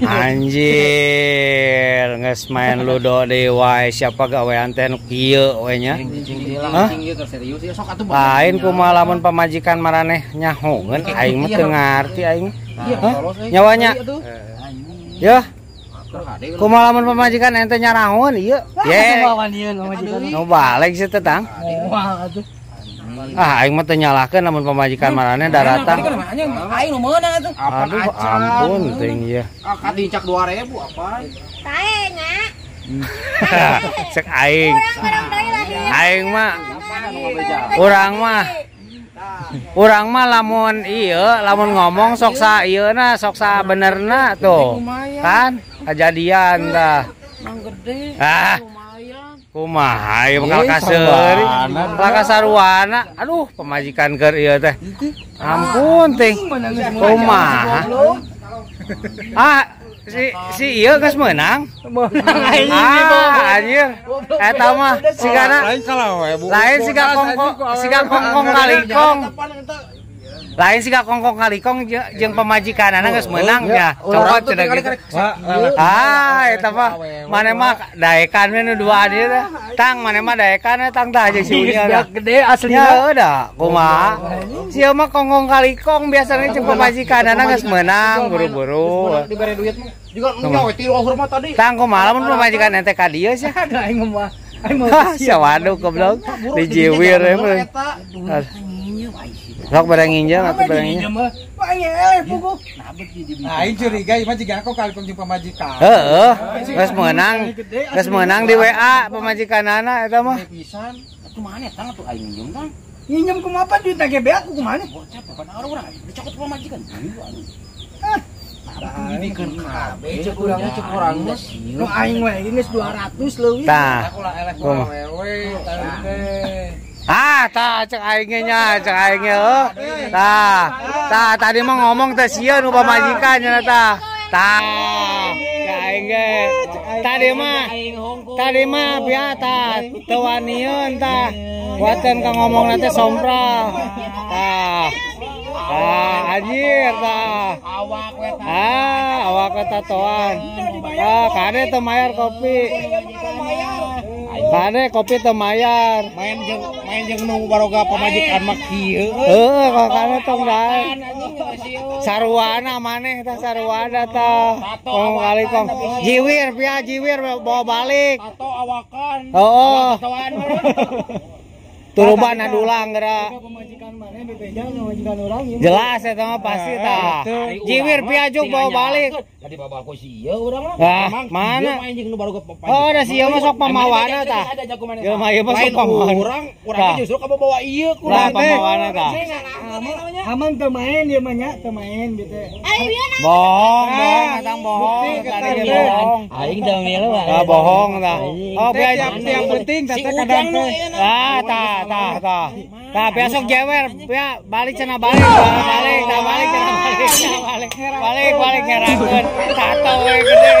Anjir, geus main ludo dewa siapa gawean teh nu kieu we nya. Lain kumaha lamun pamajikan maraneh nyahoeun aing mah teu ngarti aing. Nyawanya. Ya. Kumaha lamun pamajikan ente nyarahoeun ieu? Ye. Nu balik sih tetang. Aing mah teu nyalahkeun lamun pamajikan maraneh daratang. Aing nu meunang atuh. Aduh ampun teuing ieu. Ka dicak 2.000 apa? Tae nya. Cek aing. Aing mah urang mah lamun ieu lamun ngomong sok sa ieuna sok sa benerna tuh. Kan kejadian tah. Kumaha ieu bakal kaseuri. Bakal kasaruana. Aduh pamajikan keur ieu teh. Ampun teh. Kumaha? Si ieu geus meunang. Anjir. Eta mah sigana lain siga kongkong kalikong. Lain siga kongkong kalikong jeung pamajikanana geus meunang ya. Cokot cenah gitu. Eta mah maneh mah daekan we nu duaan ieu teh. Tang maneh mah daekan tang tah jeung si Unya. Gede aslinya da. Kumaha? Si mah kongkong kalikong biasana jeung pamajikanana geus meunang buru-buru. Dibere duit mah juga nyawe tilu hormat tadi. Tang kumaha lamun pamajikan ente ka dieu sia. Ada aing mah. Aing mah sia waduh goblok. Dijiwir we mah. Sok barang nginjam atuh barang nginjam. Aing curiga ieu mah jiga aku kalikong jeung pamajikan. Heeh. Geus meunang di WA pamajikanana eta mah. Pisan. Kumaha nya tang atuh aing nginjam tang. Nginjam kumaha duitna ge be aku kumaha? Bocah bukan orang dicokot pamajikan. Dibikeun kabeh cek urang cek urang nu aing we geus 200 leuwih. Tah. Tah cek aing nya, cek aing heuh. Tah tadi mah ngomong teh sieun nu pamajikan nya tah. Tah. Cek aing ge. Tadi mah biar tah teu wanieun tah. Wacan ka ngomongna teh sompral. Tah. Anjir tah. Awak we tatoan. Kade teu mayar kopi. Kade kopi teu mayar. Main jeung nu baroga pamajikan mah kieu. Heuh, kade tong dae. Saruana maneh tah saruana tah. Kong kali kong. Jiwir bawa balik. Tato awakan. Oh. Turubana dulang geura. Jelas eta mah pasti tah. Jiwir piajuk bawa balik. Tadi bawa ku si ieu urang mah. Mana? Main jeung nu baru Oh, da si ieu mah sok pamawana tah. Ieu mah ieu mah sok pamawana. Urang justru ka bawa ieu ku. Lah pamawana tah. Aman teu main ieu mah nya, teu main gitu. Bohong, atang bohong, tadi bohong. Aing teu milu mah. Bohong tah. Oh, yang penting teh kadang teh. Tah besok jewer, balik cenah balik ngerakeun. Tato we gede.